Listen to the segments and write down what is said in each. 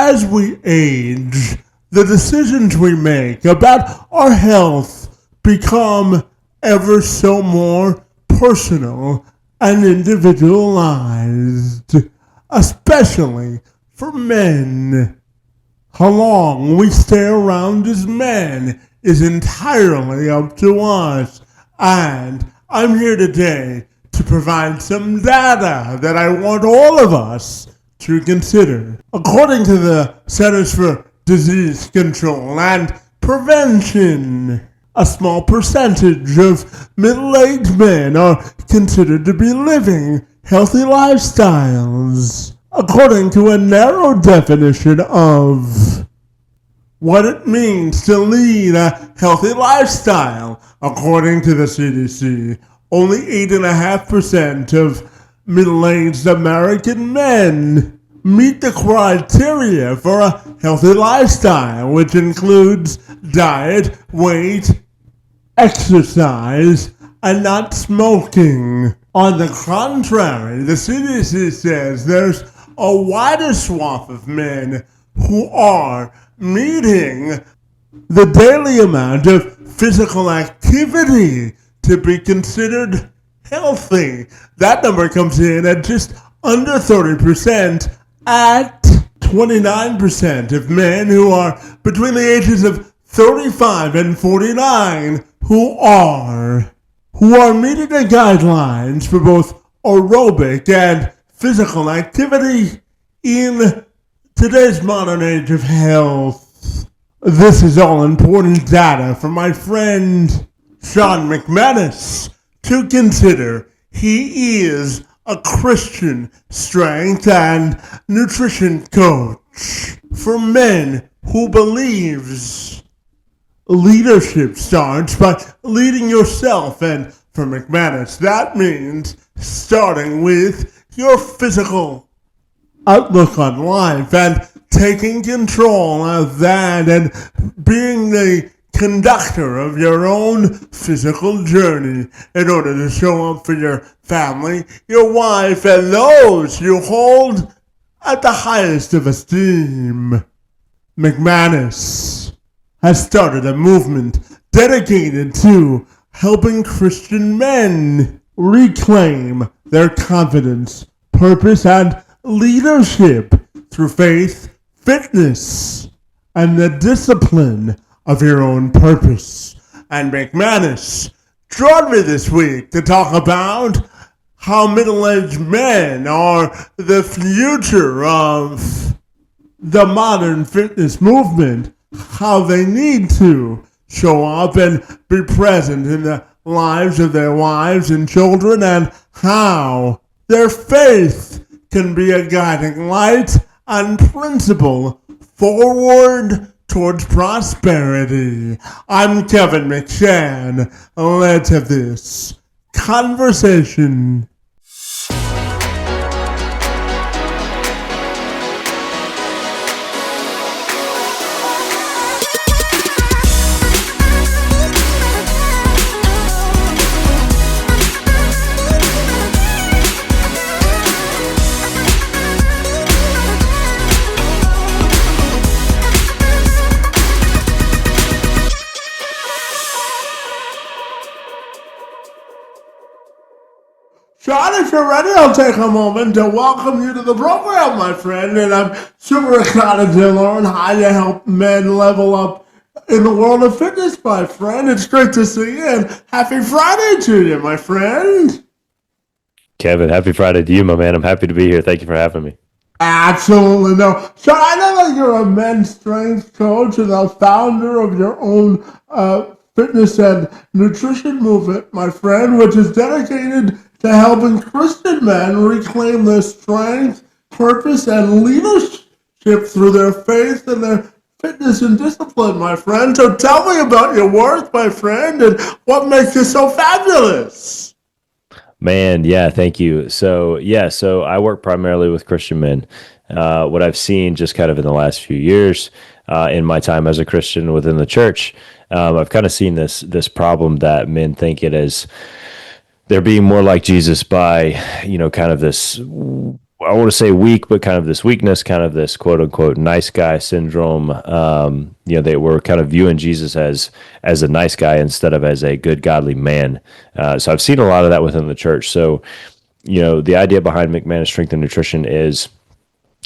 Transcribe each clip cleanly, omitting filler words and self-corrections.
as we age, the decisions we make about our health become ever so more personal and individualized, especially for men. How long we stay around as men is entirely up to us, and I'm here today to provide some data that I want all of us to consider. According to the Centers for Disease Control and Prevention, a small percentage of middle-aged men are considered to be living healthy lifestyles, according to a narrow definition of what it means to lead a healthy lifestyle. According to the CDC, only 8.5% of middle-aged American men meet the criteria for a healthy lifestyle, which includes diet, weight, exercise, and not smoking. On the contrary, the CDC says there's a wider swath of men who are meeting the daily amount of physical activity to be considered healthy. That number comes in at just under 30%, at 29% of men who are between the ages of 35 and 49 who are meeting the guidelines for both aerobic and physical activity in today's modern age of health. This is all important data for my friend Sean McManus to consider. He is a Christian strength and nutrition coach for men who believes leadership starts by leading yourself, and for McManus, that means starting with your physical outlook on life and taking control of that and being the conductor of your own physical journey in order to show up for your family, your wife, and those you hold at the highest of esteem. McManus has started a movement dedicated to helping Christian men reclaim their confidence, purpose, and leadership through faith, fitness, and the discipline of your own purpose. And McManus joined me this week to talk about how middle-aged men are the future of the modern fitness movement, how they need to show up and be present in the lives of their wives and children, and how their faith can be a guiding light and principle forward towards prosperity. I'm Kevin McShann. Let's have this conversation. Sean, if you're ready, I'll take a moment to welcome you to the program, my friend, and I'm super excited to learn how you help men level up in the world of fitness, my friend. It's great to see you, and happy Friday to you, my friend. Kevin, happy Friday to you, my man. I'm happy to be here. Thank you for having me. Absolutely no. Sean, I know that you're a men's strength coach and the founder of your own fitness and nutrition movement, my friend, which is dedicated to helping Christian men reclaim their strength, purpose, and leadership through their faith and their fitness and discipline, my friend. So tell me about your work, my friend, and what makes you so fabulous. Man, yeah, thank you. So I work primarily with Christian men. What I've seen just kind of in the last few years in my time as a Christian within the church, I've kind of seen this problem that men they're being more like Jesus by, kind of this I want to say weak, but kind of this weakness, kind of this quote unquote nice guy syndrome. They were kind of viewing Jesus as a nice guy instead of as a good godly man. So I've seen a lot of that within the church. So the idea behind McManus Strength and Nutrition is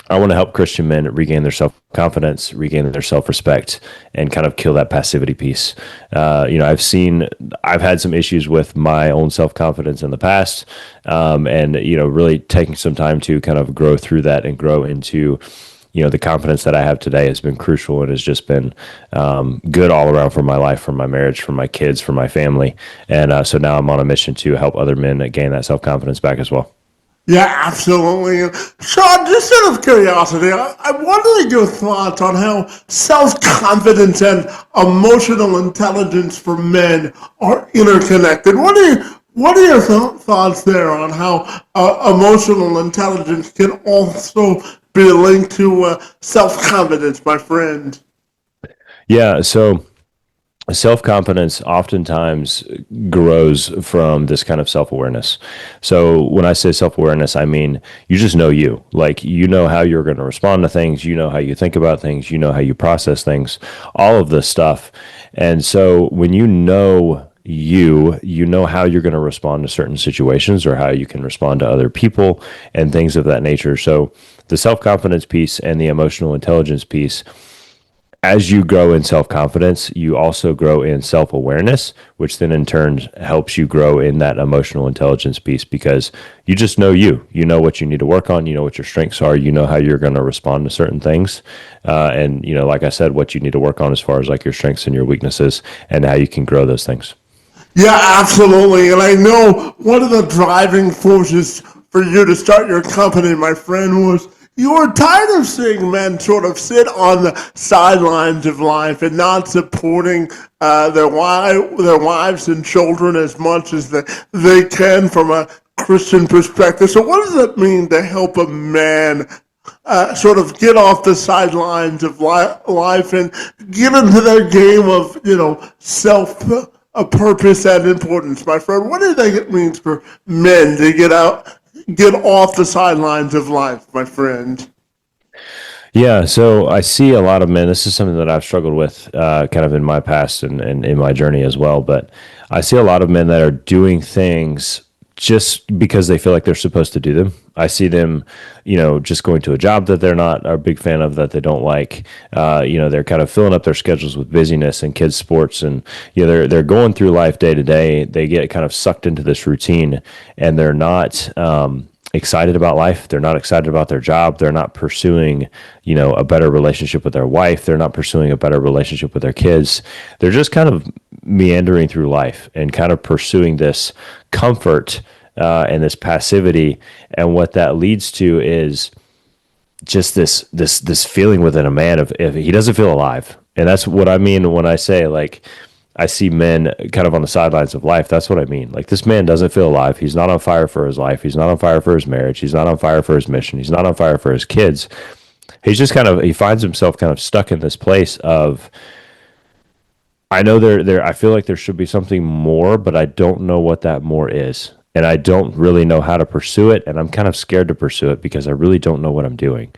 I want to help Christian men regain their self confidence, regain their self respect, and kind of kill that passivity piece. I've had some issues with my own self confidence in the past, and really taking some time to kind of grow through that and grow into the confidence that I have today has been crucial and has just been good all around for my life, for my marriage, for my kids, for my family. And so now I'm on a mission to help other men gain that self confidence back as well. Yeah, absolutely. And Sean, just out of curiosity, I wondered your thoughts on how self-confidence and emotional intelligence for men are interconnected. What are your thoughts there on how emotional intelligence can also be linked to self-confidence, my friend? Yeah. So self confidence oftentimes grows from this kind of self awareness. So when I say self awareness, I mean you just know you. Like you know how you're going to respond to things, you know how you think about things, you know how you process things, all of this stuff. And so when you know how you're going to respond to certain situations or how you can respond to other people and things of that nature. So the self confidence piece and the emotional intelligence piece, as you grow in self confidence, you also grow in self awareness, which then in turn helps you grow in that emotional intelligence piece because you just know you. You know what you need to work on. You know what your strengths are. You know how you're going to respond to certain things. And, like I said, what you need to work on as far as like your strengths and your weaknesses and how you can grow those things. Yeah, absolutely. And I know one of the driving forces for you to start your company, my friend, was you were tired of seeing men sort of sit on the sidelines of life and not supporting their wives and children as much as they can from a Christian perspective. So what does it mean to help a man sort of get off the sidelines of life and get into their game of, self purpose and importance, my friend? What do you think it means for men to get off the sidelines of life, my friend? Yeah, so I see a lot of men. This is something that I've struggled with kind of in my past and in my journey as well. But I see a lot of men that are doing things just because they feel like they're supposed to do them. I see them, just going to a job that they're not a big fan of, that they don't like. They're kind of filling up their schedules with busyness and kids' sports, and they're going through life day to day. They get kind of sucked into this routine, and they're not excited about life. They're not excited about their job. They're not pursuing, a better relationship with their wife. They're not pursuing a better relationship with their kids. They're just kind of meandering through life and kind of pursuing this comfort and this passivity. And what that leads to is just this feeling within a man of if he doesn't feel alive. And that's what I mean when I say like I see men kind of on the sidelines of life. That's what I mean. Like this man doesn't feel alive. He's not on fire for his life. He's not on fire for his marriage. He's not on fire for his mission. He's not on fire for his kids. He's just he finds himself kind of stuck in this place of, I know I feel like there should be something more, but I don't know what that more is. And I don't really know how to pursue it. And I'm kind of scared to pursue it because I really don't know what I'm doing.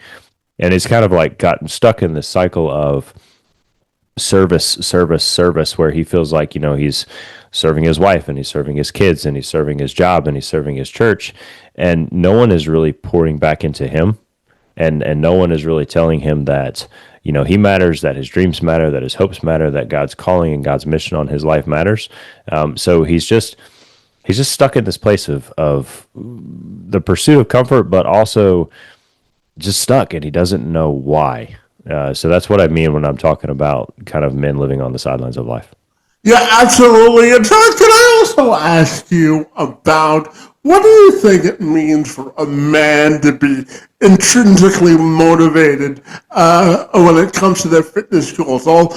And it's kind of like gotten stuck in this cycle of service, where he feels like, he's serving his wife and he's serving his kids and he's serving his job and he's serving his church. And no one is really pouring back into him. And no one is really telling him that, he matters, that his dreams matter, that his hopes matter, that God's calling and God's mission on his life matters. So he's just stuck in this place of the pursuit of comfort, but also just stuck, and he doesn't know why. So that's what I mean when I'm talking about kind of men living on the sidelines of life. Yeah, absolutely. And John, can I also ask you about what do you think it means for a man to be intrinsically motivated when it comes to their fitness goals? I'll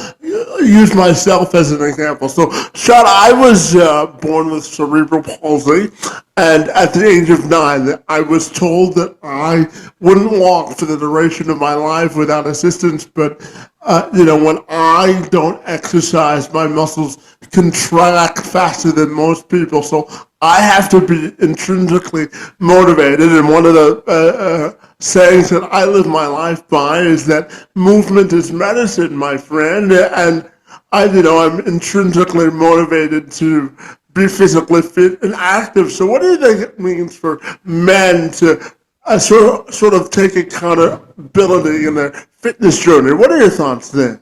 use myself as an example. So, Sean, I was born with cerebral palsy, and at the age of 9, I was told that I wouldn't walk for the duration of my life without assistance, but when I don't exercise, my muscles contract faster than most people. So I have to be intrinsically motivated. And one of the sayings that I live my life by is that movement is medicine, my friend. And I'm intrinsically motivated to be physically fit and active. So what do you think it means for men to sort of take accountability in their fitness journey? What are your thoughts there?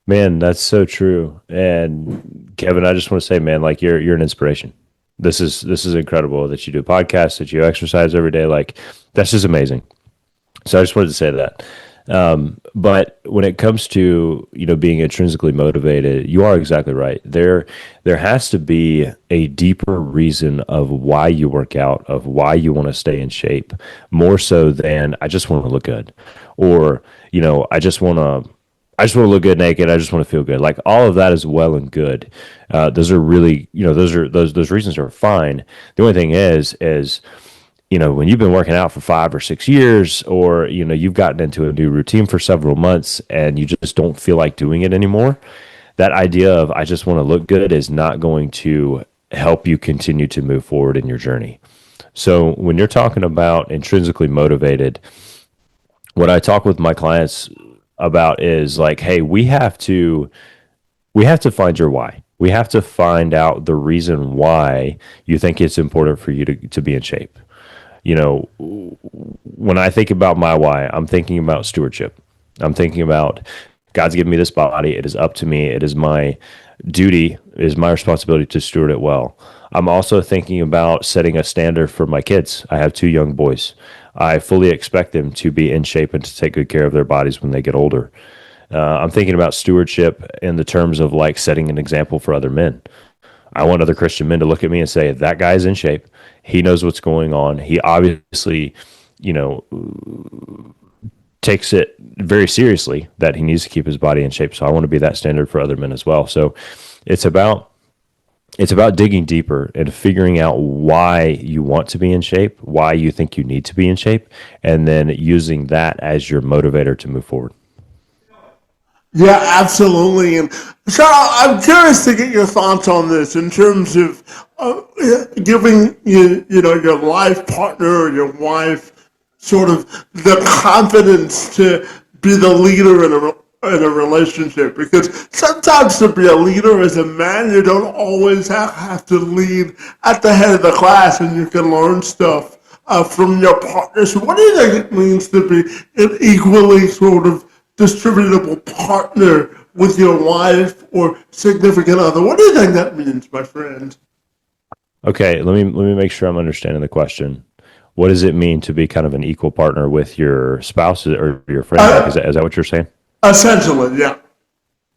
Man, that's so true. And Kevin, I just want to say, man, like you're an inspiration. This is incredible that you do podcasts, that you exercise every day. Like that's just amazing. So I just wanted to say that. But when it comes to being intrinsically motivated, you are exactly right. There has to be a deeper reason of why you work out, of why you want to stay in shape, more so than I just want to look good, or I just want to look good naked. I just want to feel good. Like all of that is well and good. Those are really, those reasons are fine. The only thing is when you've been working out for 5 or 6 years, or you've gotten into a new routine for several months and you just don't feel like doing it anymore, that idea of I just want to look good is not going to help you continue to move forward in your journey. So when you're talking about intrinsically motivated, what I talk with my clients about is like, hey, we have to find your why. We have to find out the reason why you think it's important for you to be in shape. When I think about my why, I'm thinking about stewardship. I'm thinking about God's given me this body. It is up to me. It is my duty, it is my responsibility to steward it well. I'm also thinking about setting a standard for my kids. I have two young boys. I fully expect them to be in shape and to take good care of their bodies when they get older. I'm thinking about stewardship in the terms of like setting an example for other men. I want other Christian men to look at me and say, that guy's in shape. He knows what's going on. He obviously, you know, takes it very seriously that he needs to keep his body in shape. So I want to be that standard for other men as well. So it's about digging deeper and figuring out why you want to be in shape, why you think you need to be in shape, and then using that as your motivator to move forward. Yeah, absolutely. And Cheryl, I'm curious to get your thoughts on this in terms of giving your life partner or your wife sort of the confidence to be the leader in a relationship. Because sometimes to be a leader as a man, you don't always have to lead at the head of the class, and you can learn stuff from your partner. So, what do you think it means to be an equally sort of distributable partner with your wife or significant other? What do you think that means, my friend? Okay, let me make sure I'm understanding the question. What does it mean to be kind of an equal partner with your spouse or your friend? Like, is Uh, that what you're saying? Essentially, yeah.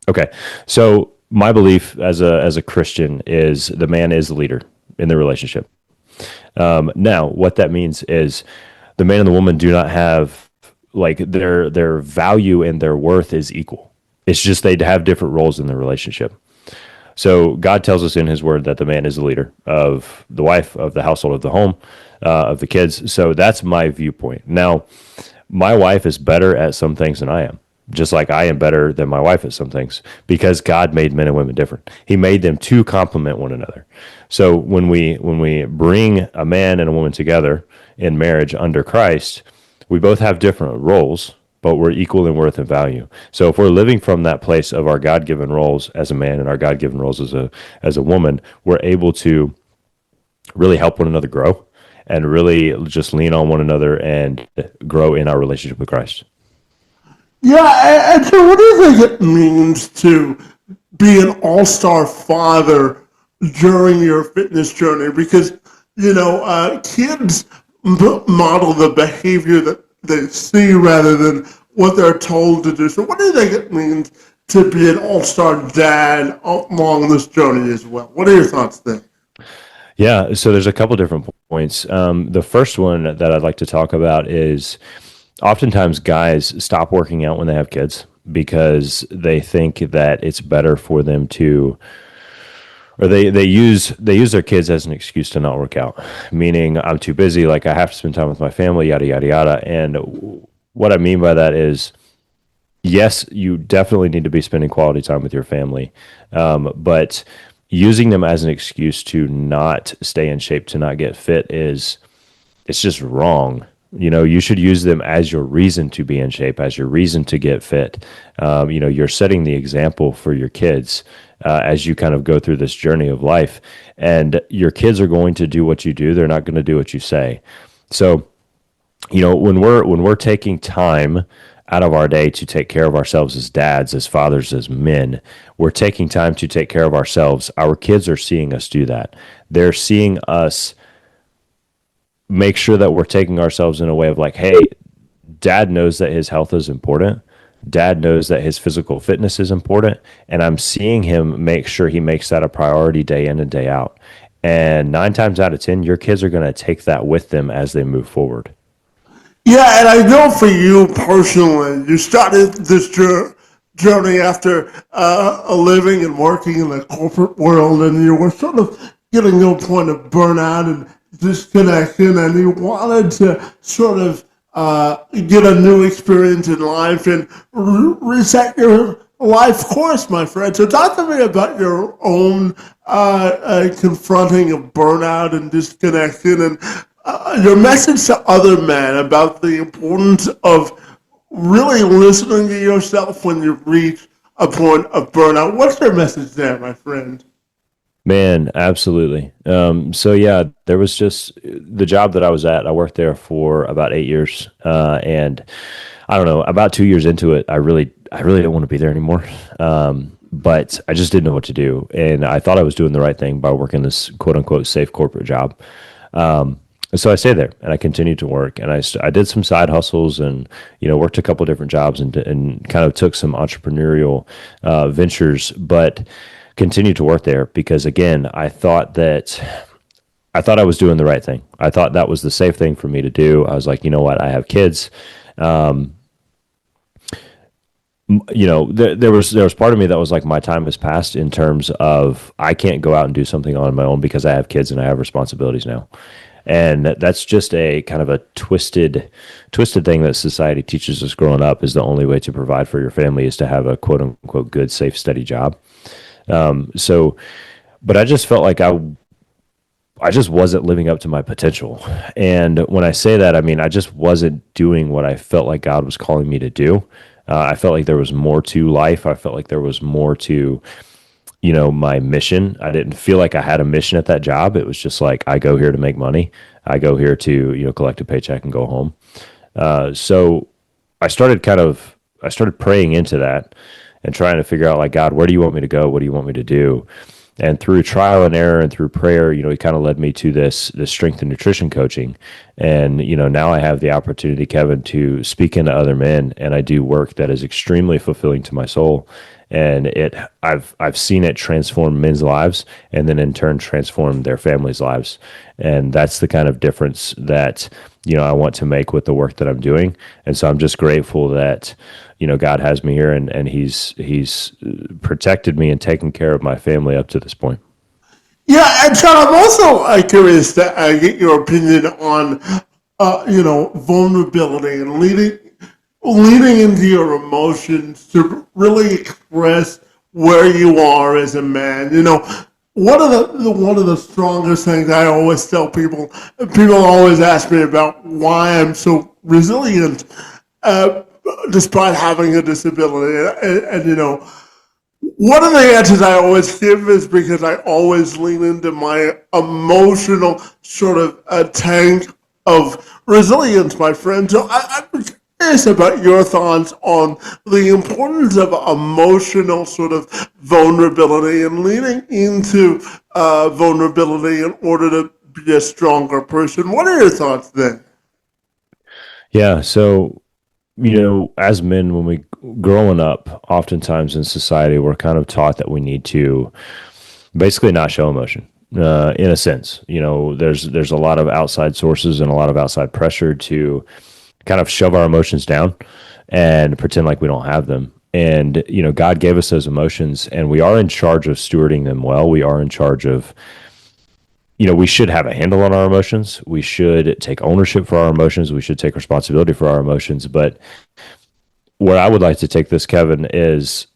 Okay, so my belief as a Christian is the man is the leader in the relationship. Now, what that means is the man and the woman do not have like their value and their worth is equal. It's just they have different roles in the relationship. So God tells us in His Word that the man is the leader of the wife, of the household, of the home, of the kids. So that's my viewpoint. Now, my wife is better at some things than I am, just like I am better than my wife at some things, because God made men and women different. He made them to complement one another. So when we bring a man and a woman together in marriage under Christ, we both have different roles, but we're equal in worth and value. So if we're living from that place of our God-given roles as a man and our God-given roles as a woman, we're able to really help one another grow and really just lean on one another and grow in our relationship with Christ. Yeah, and so what do you think it means to be an all-star father during your fitness journey? Because, kids model the behavior that they see rather than what they're told to do. So what do you think it means to be an all-star dad along this journey as well? What are your thoughts there? Yeah, so there's a couple different points. The first one that I'd like to talk about is oftentimes guys stop working out when they have kids because they think that it's better for them to, or they use their kids as an excuse to not work out, meaning I'm too busy, like I have to spend time with my family, yada yada yada. And what I mean by that is, yes, you definitely need to be spending quality time with your family, but using them as an excuse to not stay in shape, to not get fit is it's just wrong. You should use them as your reason to be in shape, as your reason to get fit. You're setting the example for your kids as you kind of go through this journey of life, and your kids are going to do what you do. They're not going to do what you say. So, when we're taking time out of our day to take care of ourselves as dads, as fathers, as men, we're taking time to take care of ourselves. Our kids are seeing us do that. They're seeing us make sure that we're taking ourselves in a way of like, hey, dad knows that his health is important. Dad knows that his physical fitness is important. And I'm seeing him make sure he makes that a priority day in and day out. And 9 times out of 10, your kids are going to take that with them as they move forward. Yeah, and I know for you personally, you started this journey after living and working in the corporate world, and you were sort of getting to a point of burnout and disconnection, and you wanted to sort of get a new experience in life and reset your life course, my friend. So talk to me about your own confronting of burnout and disconnection, and your message to other men about the importance of really listening to yourself when you reach a point of burnout. What's your message there, my friend? Man, absolutely. So yeah, there was just the job that I was at. I worked there for about 8 years, and I don't know. About 2 years into it, I really don't want to be there anymore. But I just didn't know what to do, and I thought I was doing the right thing by working this quote unquote safe corporate job. So I stayed there and I continued to work, and I did some side hustles, and worked a couple of different jobs, and kind of took some entrepreneurial ventures, but continued to work there because again I thought I was doing the right thing. I thought that was the safe thing for me to do. I was like, you know what, I have kids. um, there was part of me that was like, my time has passed in terms of I can't go out and do something on my own because I have kids and I have responsibilities now. And that's just a kind of a twisted thing that society teaches us growing up, is the only way to provide for your family is to have a quote unquote good, safe, steady job. So, but I just felt like I just wasn't living up to my potential. And when I say that, I mean, I just wasn't doing what I felt like God was calling me to do. I felt like there was more to life. I felt like there was more to, my mission. I didn't feel like I had a mission at that job. It was just like, I go here to make money. I go here to, collect a paycheck and go home. So I started praying into that and trying to figure out like, God, where do you want me to go? What do you want me to do? And through trial and error and through prayer, he kind of led me to this strength and nutrition coaching. And, now I have the opportunity, Kevin, to speak into other men, and I do work that is extremely fulfilling to my soul. And I've seen it transform men's lives, and then in turn transform their families' lives. And that's the kind of difference that, I want to make with the work that I'm doing. And so I'm just grateful that, God has me here, and he's protected me and taken care of my family up to this point. Yeah, and John, I'm also curious to get your opinion on, vulnerability and leaning into your emotions to really express where you are as a man. One of the strongest things I always tell people. People always ask me about why I'm so resilient, uh, despite having a disability, and one of the answers I always give is because I always lean into my emotional sort of tank of resilience, my friend. So I'm curious about your thoughts on the importance of emotional sort of vulnerability and leaning into vulnerability in order to be a stronger person. What are your thoughts then? Yeah. So, as men, when we growing up, oftentimes in society, we're kind of taught that we need to basically not show emotion. In a sense, there's a lot of outside sources and a lot of outside pressure to kind of shove our emotions down and pretend like we don't have them. And God gave us those emotions, and we are in charge of stewarding them well. We are in charge of, we should have a handle on our emotions. We should take ownership for our emotions. We should take responsibility for our emotions. But where I would like to take this, Kevin, is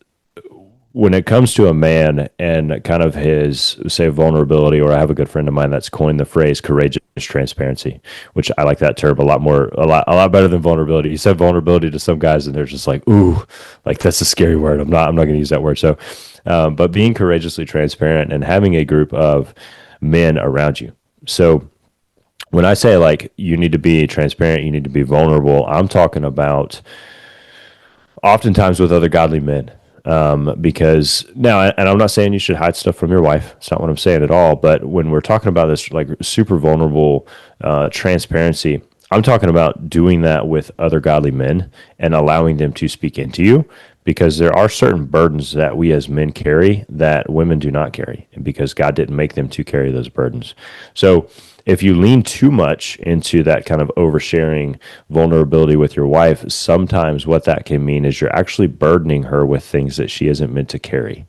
when it comes to a man and kind of his, say, vulnerability, or I have a good friend of mine that's coined the phrase courageous transparency, which I like that term a lot better than vulnerability. You said vulnerability to some guys and they're just like, ooh, like that's a scary word. I'm not going to use that word. So, but being courageously transparent and having a group of men around you. So when I say like you need to be transparent, you need to be vulnerable, I'm talking about oftentimes with other godly men. Because now, and I'm not saying you should hide stuff from your wife. It's not what I'm saying at all. But when we're talking about this like super vulnerable transparency, I'm talking about doing that with other godly men and allowing them to speak into you, because there are certain burdens that we as men carry that women do not carry, because God didn't make them to carry those burdens. So if you lean too much into that kind of oversharing vulnerability with your wife, sometimes what that can mean is you're actually burdening her with things that she isn't meant to carry.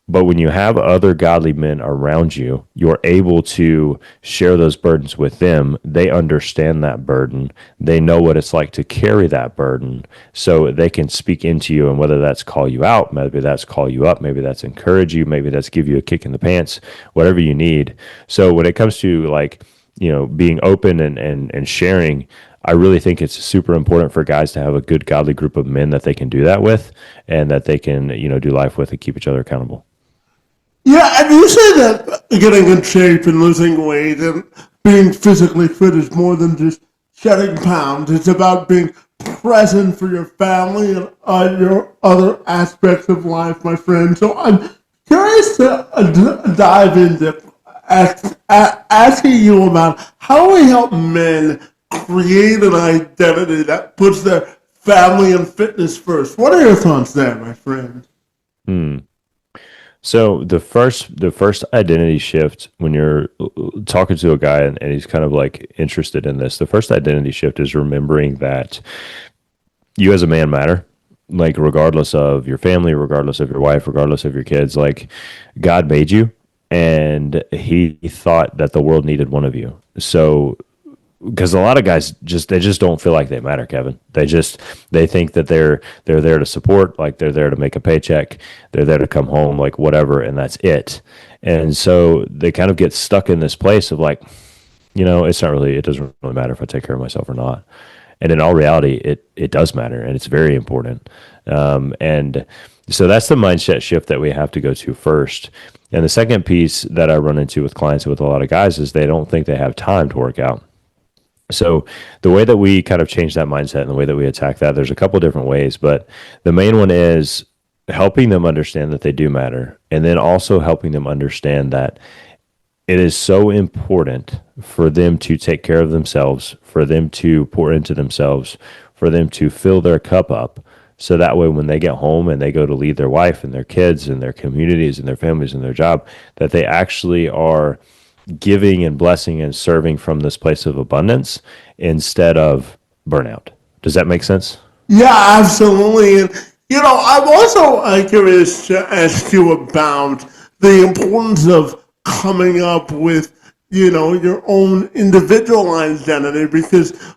But when you have other godly men around you, you're able to share those burdens with them. They understand that burden. They know what it's like to carry that burden. So they can speak into you, and whether that's call you out, maybe that's call you up, maybe that's encourage you, maybe that's give you a kick in the pants, whatever you need. So when it comes to like, being open and sharing, I really think it's super important for guys to have a good godly group of men that they can do that with, and that they can, do life with and keep each other accountable. Yeah, and you say that getting in shape and losing weight and being physically fit is more than just shedding pounds. It's about being present for your family and your other aspects of life, my friend. So I'm curious to dive into asking you about how we help men create an identity that puts their family and fitness first. What are your thoughts there, my friend? Hmm. So the first identity shift when you're talking to a guy and he's kind of like interested in this, the first identity shift is remembering that you as a man matter. Like regardless of your family, regardless of your wife, regardless of your kids, like God made you and he thought that the world needed one of you. So because a lot of guys just don't feel like they matter, Kevin. They think that they're there to support, like they're there to make a paycheck, they're there to come home, like whatever, and that's it. And so they kind of get stuck in this place of like, it doesn't really matter if I take care of myself or not. And in all reality, it does matter, and it's very important. And so that's the mindset shift that we have to go to first. And the second piece that I run into with clients, with a lot of guys, is they don't think they have time to work out. So the way that we kind of change that mindset and the way that we attack that, there's a couple different ways, but the main one is helping them understand that they do matter, and then also helping them understand that it is so important for them to take care of themselves, for them to pour into themselves, for them to fill their cup up. So that way, when they get home and they go to lead their wife and their kids and their communities and their families and their job, that they actually are giving and blessing and serving from this place of abundance instead of burnout. Does that make sense? Yeah, absolutely. And, I'm also curious to ask you about the importance of coming up with, your own individual identity, because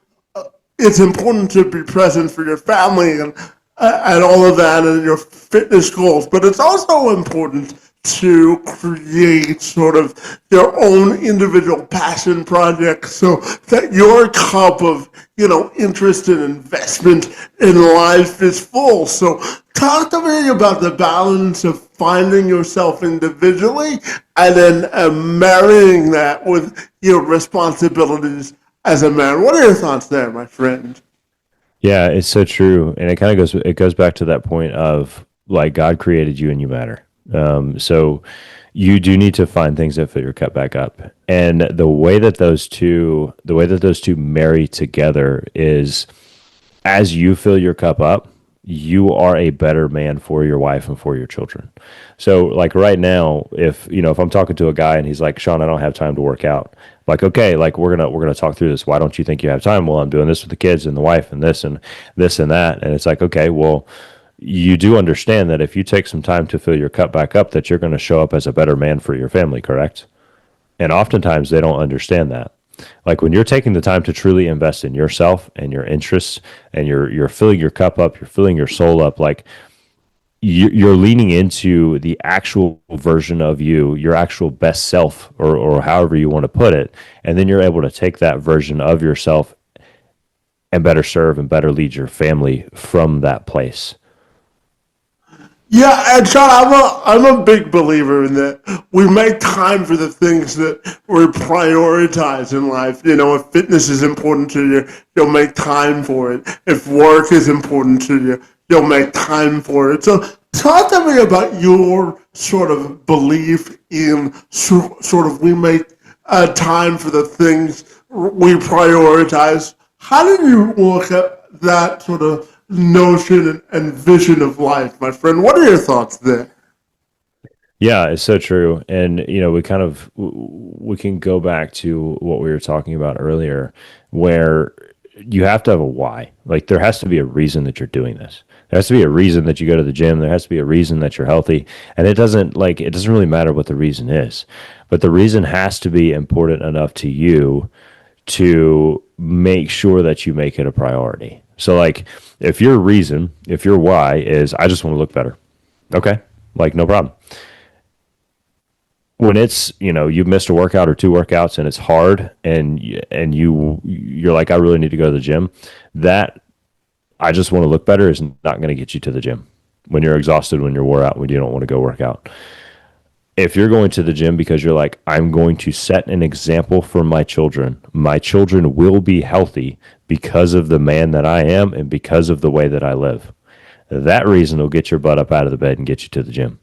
it's important to be present for your family and all of that and your fitness goals, but it's also important to create sort of your own individual passion project so that your cup of, interest and investment in life is full. So talk to me about the balance of finding yourself individually and then marrying that with your responsibilities as a man. What are your thoughts there, my friend? Yeah, it's so true. And it goes back to that point of like God created you and you matter. So you do need to find things that fit your cup back up. And the way that those two marry together is as you fill your cup up, you are a better man for your wife and for your children. So like right now, if I'm talking to a guy and he's like, Sean, I don't have time to work out. Like, okay, like we're gonna talk through this. Why don't you think you have time? Well, I'm doing this with the kids and the wife and this and that. And it's like, okay, well, you do understand that if you take some time to fill your cup back up, that you're going to show up as a better man for your family, correct? And oftentimes they don't understand that. Like when you're taking the time to truly invest in yourself and your interests and you're filling your cup up, you're filling your soul up, like you're leaning into the actual version of you, your actual best self, or however you want to put it. And then you're able to take that version of yourself and better serve and better lead your family from that place. Yeah, and Sean, I'm a big believer in that. We make time for the things that we prioritize in life. You know, if fitness is important to you, you'll make time for it. If work is important to you, you'll make time for it. So, talk to me about your sort of belief in sort of we make time for the things we prioritize. How do you look at that sort of notion and vision of life, my friend? What are your thoughts there? Yeah, it's so true. And we kind of we can go back to what we were talking about earlier, where you have to have a why. Like there has to be a reason that you're doing this. There has to be a reason that you go to the gym. There has to be a reason that you're healthy. And it doesn't really matter what the reason is. But the reason has to be important enough to you to make sure that you make it a priority. So like if your why is I just want to look better. Okay? Like no problem. When it's you've missed a workout or two workouts and it's hard and you're like I really need to go to the gym, that I just want to look better is not going to get you to the gym when you're exhausted, when you're wore out, when you don't want to go work out. If you're going to the gym because you're like I'm going to set an example for my children will be healthy because of the man that I am and because of the way that I live, that reason will get your butt up out of the bed and get you to the gym.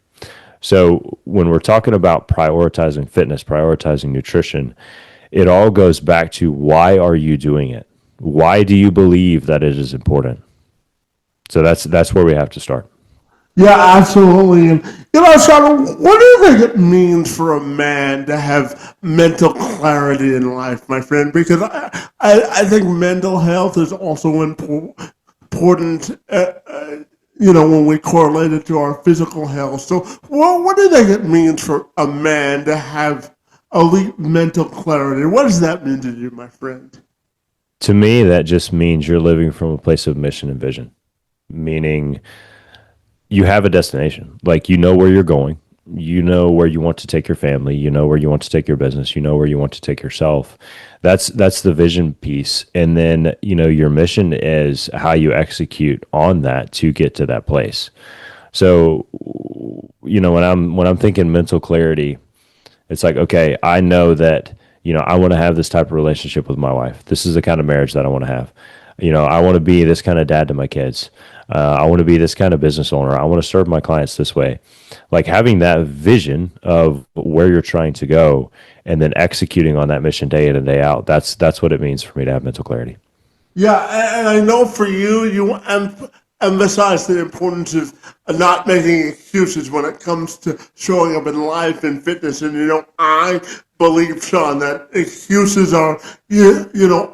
So when we're talking about prioritizing fitness, prioritizing nutrition, it all goes back to why are you doing it? Why do you believe that it is important? So that's where we have to start. Yeah, absolutely. And Sean, what do you think it means for a man to have mental clarity in life, my friend? Because I think mental health is also important. When we correlate it to our physical health. So, what do you think it means for a man to have elite mental clarity? What does that mean to you, my friend? To me, that just means you're living from a place of mission and vision, meaning you have a destination. Like you know where you're going, you know where you want to take your family, you know where you want to take your business, you know where you want to take yourself. That's the vision piece. And then, your mission is how you execute on that to get to that place. So, when I'm thinking mental clarity, it's like, okay, I know that, I want to have this type of relationship with my wife. This is the kind of marriage that I want to have. I want to be this kind of dad to my kids. I want to be this kind of business owner. I want to serve my clients this way. Like having that vision of where you're trying to go and then executing on that mission day in and day out. That's what it means for me to have mental clarity. Yeah, and I know for you, emphasize the importance of not making excuses when it comes to showing up in life and fitness. And I believe, Sean, that excuses are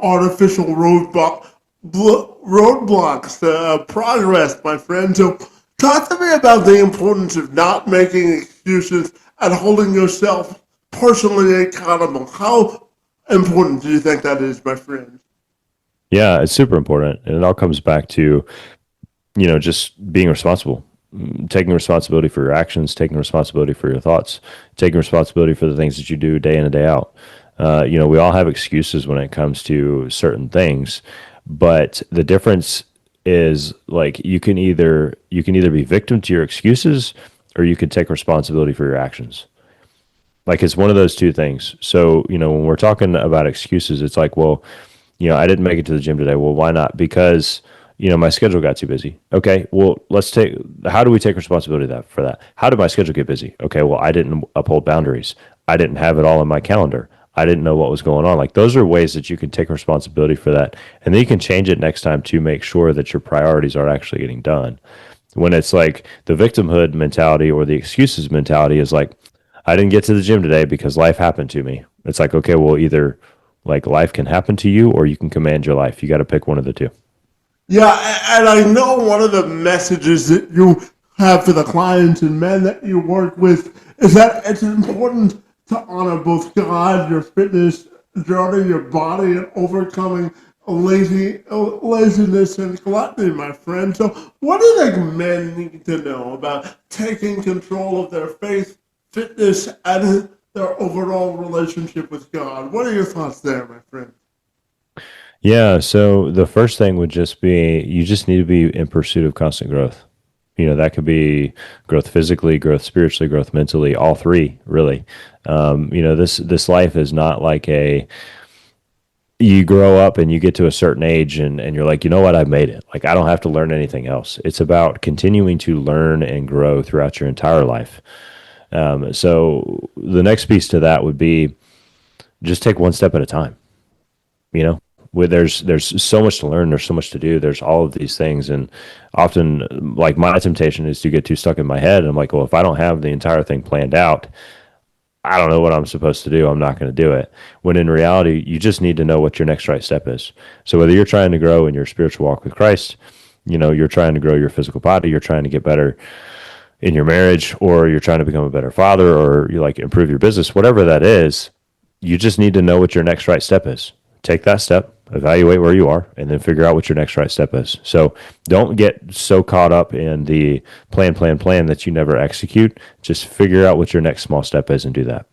artificial roadblocks to progress, my friend. So, talk to me about the importance of not making excuses and holding yourself personally accountable. How important do you think that is, my friend? Yeah, it's super important. And it all comes back to, just being responsible, taking responsibility for your actions, taking responsibility for your thoughts, taking responsibility for the things that you do day in and day out. We all have excuses when it comes to certain things, but the difference is like you can either be victim to your excuses or you can take responsibility for your actions. Like it's one of those two things. So, when we're talking about excuses, it's like, well, I didn't make it to the gym today. Well, why not? Because, my schedule got too busy. Okay, well, how do we take responsibility for that? How did my schedule get busy? Okay, well, I didn't uphold boundaries. I didn't have it all in my calendar. I didn't know what was going on. Like those are ways that you can take responsibility for that. And then you can change it next time to make sure that your priorities are actually getting done. When it's like the victimhood mentality or the excuses mentality is like, I didn't get to the gym today because life happened to me. It's like, okay, well, either like life can happen to you or you can command your life. You got to pick one of the two. Yeah, and I know one of the messages that you have for the clients and men that you work with is that it's important to honor both God, your fitness journey, your body, and overcoming laziness and gluttony, my friend. So, what do you think men need to know about taking control of their faith, fitness, and their overall relationship with God? What are your thoughts there, my friend? Yeah, so the first thing would just be you just need to be in pursuit of constant growth. That could be growth physically, growth spiritually, growth mentally, all three, really. This life is not like a you grow up and you get to a certain age and you're like, you know what, I've made it. Like I don't have to learn anything else. It's about continuing to learn and grow throughout your entire life. So the next piece to that would be just take one step at a time. You know, where there's so much to learn, there's so much to do, there's all of these things, and often like my temptation is to get too stuck in my head. And I'm like, well, if I don't have the entire thing planned out, I don't know what I'm supposed to do. I'm not going to do it. When in reality, you just need to know what your next right step is. So whether you're trying to grow in your spiritual walk with Christ, you're trying to grow your physical body, you're trying to get better in your marriage, or you're trying to become a better father, or you like improve your business, whatever that is, you just need to know what your next right step is. Take that step, evaluate where you are, and then figure out what your next right step is. So don't get so caught up in the plan that you never execute. Just figure out what your next small step is and do that.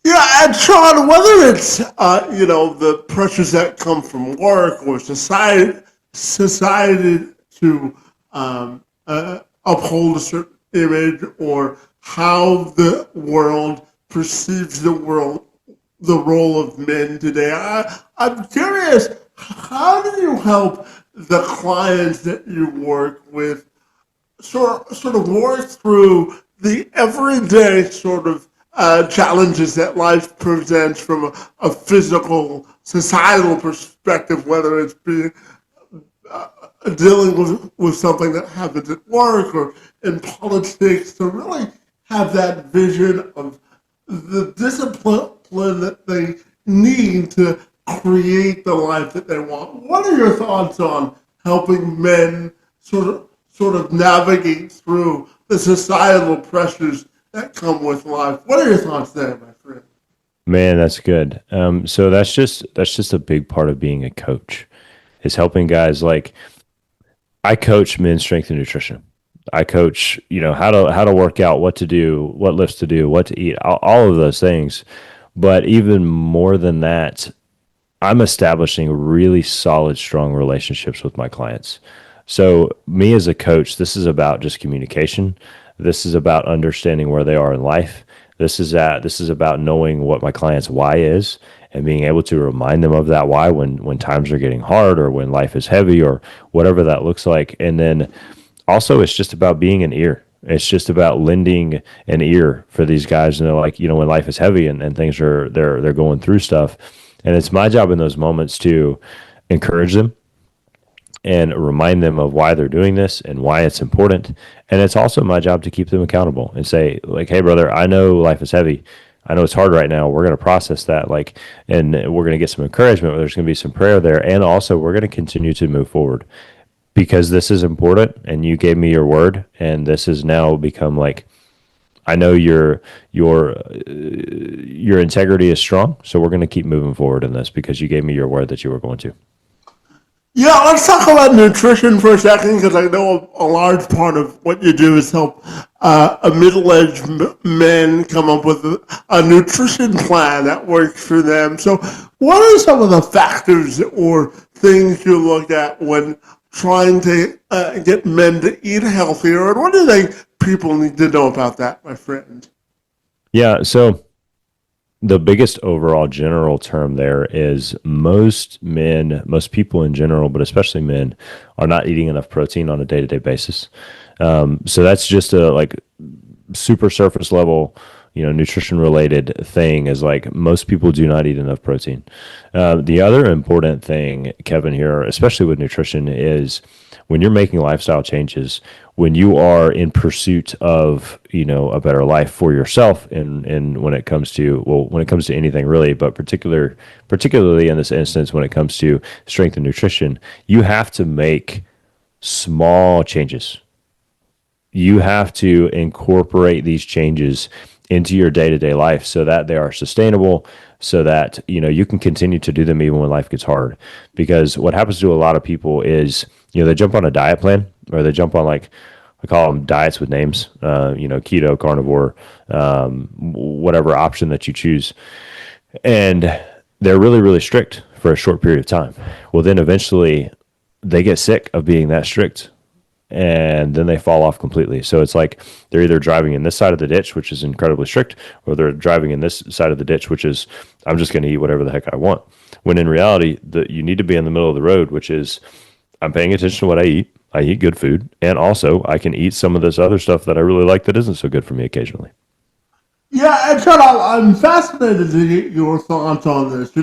Yeah, and Sean, whether it's the pressures that come from work or society to uphold a certain image, or how the world perceives the role of men today. I'm curious, how do you help the clients that you work with sort of work through the everyday sort of challenges that life presents from a physical, societal perspective, whether it's being dealing with something that happens at work or in politics, to really have that vision of the discipline that they need to create the life that they want. What are your thoughts on helping men sort of navigate through the societal pressures that come with life? What are your thoughts there, my friend? Man, that's good. So that's just a big part of being a coach is helping guys. Like I coach men's strength and nutrition. I coach, how to work out, what to do, what lifts to do, what to eat, all of those things. But even more than that, I'm establishing really solid, strong relationships with my clients. So, me as a coach, this is about just communication. This is about understanding where they are in life. This is about knowing what my client's why is and being able to remind them of that why when times are getting hard or when life is heavy or whatever that looks like. And then also it's just about being an ear. It's just about lending an ear for these guys. And they're like, when life is heavy and things are they're going through stuff. And it's my job in those moments to encourage them and remind them of why they're doing this and why it's important. And it's also my job to keep them accountable and say, like, hey, brother, I know life is heavy. I know it's hard right now. We're going to process that, and we're going to get some encouragement. There's going to be some prayer there. And also, we're going to continue to move forward because this is important. And you gave me your word. And this has now become like, I know your integrity is strong. So we're going to keep moving forward in this because you gave me your word that you were going to. Yeah, let's talk about nutrition for a second, because I know a large part of what you do is help a middle-aged men come up with a nutrition plan that works for them. So what are some of the factors or things you look at when trying to get men to eat healthier, and what do you think people need to know about that, my friend? Yeah. So the biggest overall general term there is most people in general, but especially men, are not eating enough protein on a day to day basis. So that's just a super surface level, nutrition related thing is like most people do not eat enough protein. The other important thing, Kevin, here, especially with nutrition, is when you're making lifestyle changes, when you are in pursuit of, a better life for yourself, and when it comes to anything really, but particularly in this instance, when it comes to strength and nutrition, you have to make small changes. You have to incorporate these changes into your day-to-day life so that they are sustainable, so that you can continue to do them even when life gets hard. Because what happens to a lot of people is they jump on a diet plan, or they jump on, like, I call them diets with names, keto, carnivore, whatever option that you choose, and they're really, really strict for a short period of time. Well, then eventually they get sick of being that strict, and then they fall off completely. So it's like they're either driving in this side of the ditch, which is incredibly strict, or they're driving in this side of the ditch, which is, I'm just going to eat whatever the heck I want. When in reality, you need to be in the middle of the road, which is, I'm paying attention to what I eat. I eat good food, and also I can eat some of this other stuff that I really like that isn't so good for me occasionally. Yeah, and Chad, I'm fascinated to get your thoughts on this.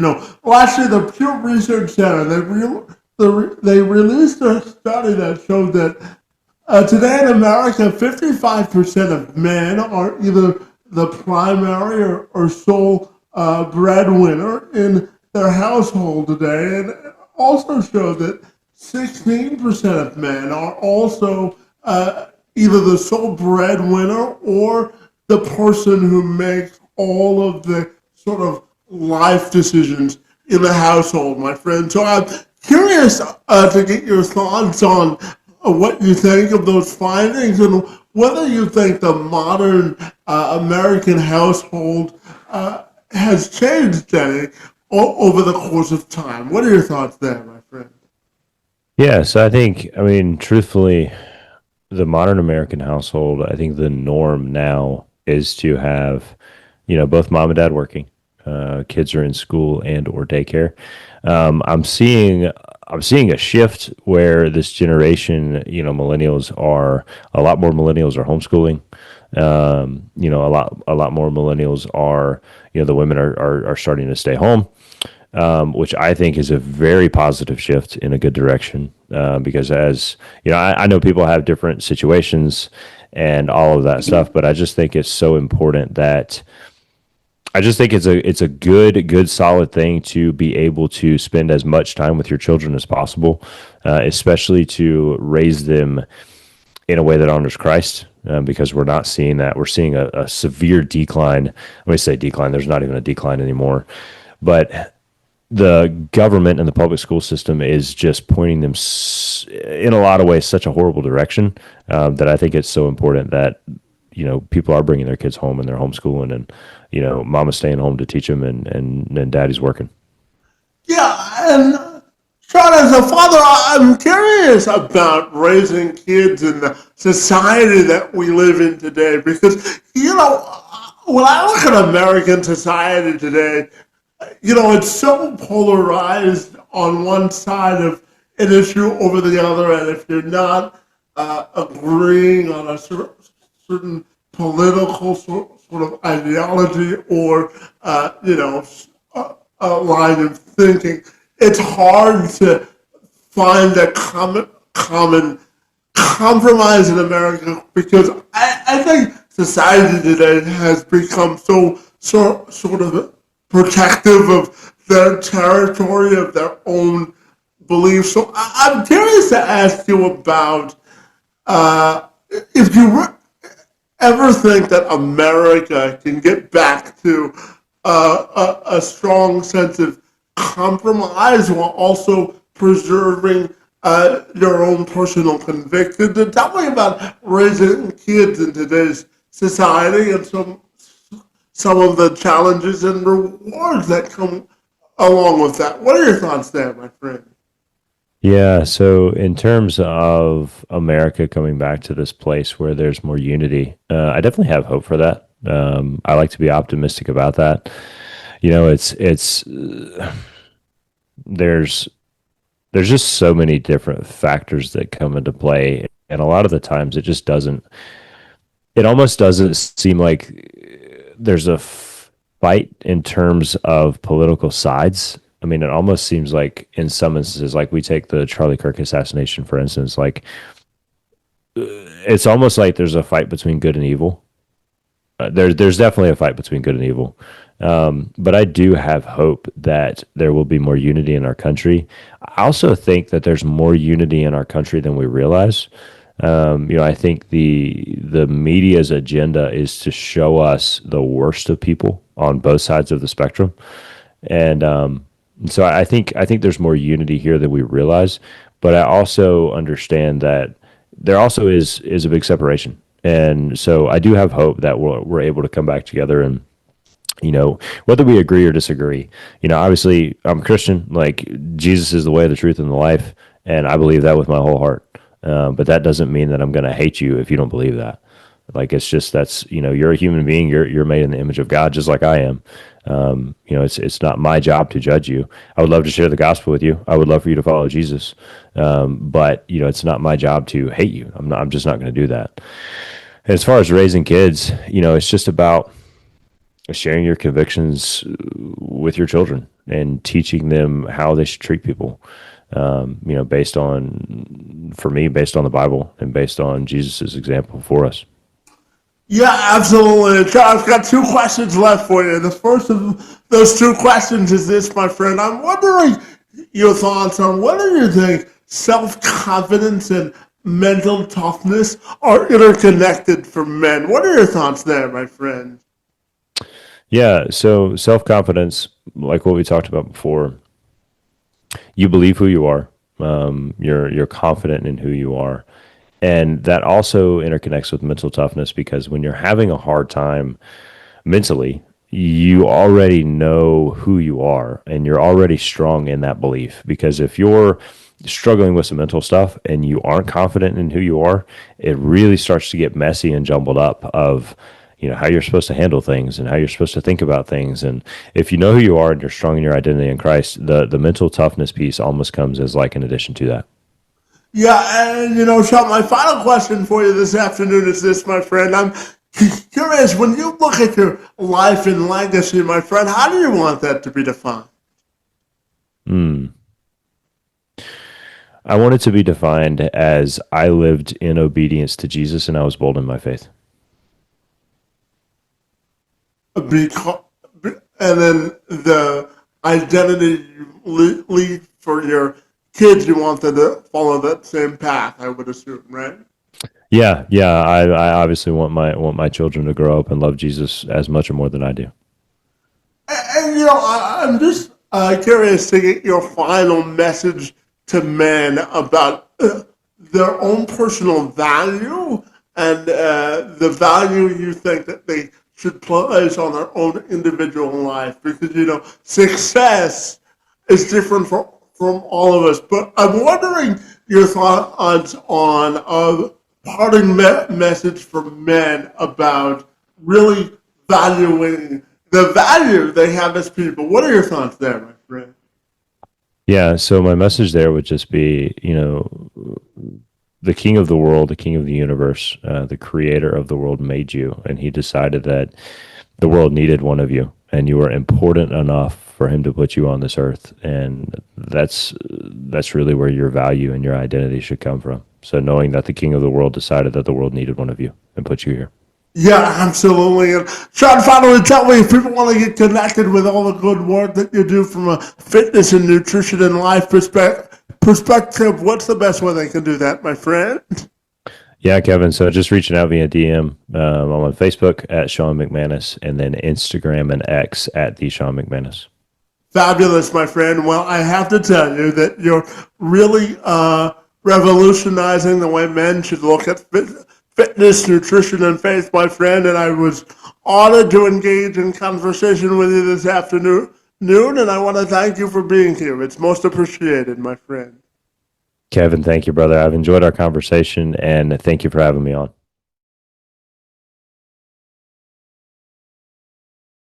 Last year the Pew Research Center they released a study that showed that today in America, 55% of men are either the primary or sole breadwinner in their household today, and it also showed that 16% of men are also either the sole breadwinner or the person who makes all of the sort of life decisions in the household, my friend. So I'm curious to get your thoughts on what you think of those findings, and whether you think the modern American household has changed any over the course of time. What are your thoughts there, my friend? Yeah, so I mean, truthfully, the modern American household, I think the norm now is to have, both mom and dad working. Kids are in school and or daycare. I'm seeing a shift where this generation, millennials are a lot more millennials are homeschooling. A lot more millennials are, the women are starting to stay home, which I think is a very positive shift in a good direction. Because as I know people have different situations and all of that stuff, but I just think it's so important that I just think it's a good solid thing to be able to spend as much time with your children as possible, especially to raise them in a way that honors Christ. Because we're not seeing that. We're seeing a severe decline. Let me say decline. There's not even a decline anymore, but the government and the public school system is just pointing them in a lot of ways such a horrible direction, that I think it's so important that people are bringing their kids home and they're homeschooling, and mama's staying home to teach them, and daddy's working. Yeah, and Sean, as a father, I'm curious about raising kids in the society that we live in today, because when I look at American society today, it's so polarized on one side of an issue over the other, and if you're not agreeing on a certain political sort of ideology or a line of thinking, it's hard to find a common compromise in America, because I think society today has become sort of protective of their territory, of their own beliefs. So I'm curious to ask you about if you ever think that America can get back to a strong sense of compromise while also preserving your own personal convictions. And tell me about raising kids in today's society, and some of the challenges and rewards that come along with that. What are your thoughts there, my friend? Yeah, so in terms of America coming back to this place where there's more unity, I definitely have hope for that. I like to be optimistic about that. It's there's just so many different factors that come into play, and a lot of the times it just doesn't. It almost doesn't seem like there's a fight in terms of political sides. I mean, it almost seems like in some instances, like we take the Charlie Kirk assassination, for instance, like it's almost like there's a fight between good and evil. There's definitely a fight between good and evil. But I do have hope that there will be more unity in our country. I also think that there's more unity in our country than we realize. I think the media's agenda is to show us the worst of people on both sides of the spectrum, and so I think there's more unity here than we realize. But I also understand that there also is a big separation, and so I do have hope that we're able to come back together and whether we agree or disagree. Obviously I'm a Christian. Like, Jesus is the way, the truth, and the life, and I believe that with my whole heart. But that doesn't mean that I'm going to hate you if you don't believe that. Like, it's just, that's, you're a human being. You're made in the image of God, just like I am. It's not my job to judge you. I would love to share the gospel with you. I would love for you to follow Jesus. But it's not my job to hate you. I'm just not going to do that. As far as raising kids, it's just about sharing your convictions with your children and teaching them how they should treat people. Based on, for me, based on the Bible and based on Jesus's example for us. Yeah, absolutely. I've got two questions left for you. The first of those two questions is this, my friend. I'm wondering your thoughts on whether you think self-confidence and mental toughness are interconnected for men. What are your thoughts there, my friend? Yeah. So self-confidence, like what we talked about before, you believe who you are. You're confident in who you are. And that also interconnects with mental toughness, because when you're having a hard time mentally, you already know who you are and you're already strong in that belief. Because if you're struggling with some mental stuff and you aren't confident in who you are, it really starts to get messy and jumbled up of how you're supposed to handle things and how you're supposed to think about things. And if you know who you are and you're strong in your identity in Christ, the mental toughness piece almost comes as like an addition to that. Yeah, and Sean, my final question for you this afternoon is this, my friend. I'm curious, when you look at your life and legacy, my friend, how do you want that to be defined? Hmm. I want it to be defined as I lived in obedience to Jesus and I was bold in my faith. Because, and then the identity you leave for your kids, you want them to follow that same path, I would assume, right? Yeah. I obviously want my children to grow up and love Jesus as much or more than I do. And I'm just curious to get your final message to men about their own personal value and the value you think that they should place on their own individual life. Because, success is different from all of us. But I'm wondering your thoughts on a parting message for men about really valuing the value they have as people. What are your thoughts there, my friend? Yeah, so my message there would just be, the king of the world, the king of the universe, the creator of the world made you, and he decided that the world needed one of you, and you were important enough for him to put you on this earth, and that's really where your value and your identity should come from. So knowing that the king of the world decided that the world needed one of you and put you here. Yeah, absolutely. And Sean, finally, tell me if people want to get connected with all the good work that you do from a fitness and nutrition and life perspective, what's the best way they can do that, my friend? Yeah, Kevin. So just reaching out via DM. I'm on Facebook at Sean McManus, and then Instagram and X at the Sean McManus. Fabulous, my friend. Well, I have to tell you that you're really revolutionizing the way men should look at fitness, nutrition, and faith, my friend. And I was honored to engage in conversation with you this afternoon. And I want to thank you for being here. It's most appreciated, my friend. Kevin, thank you, brother. I've enjoyed our conversation, and thank you for having me on.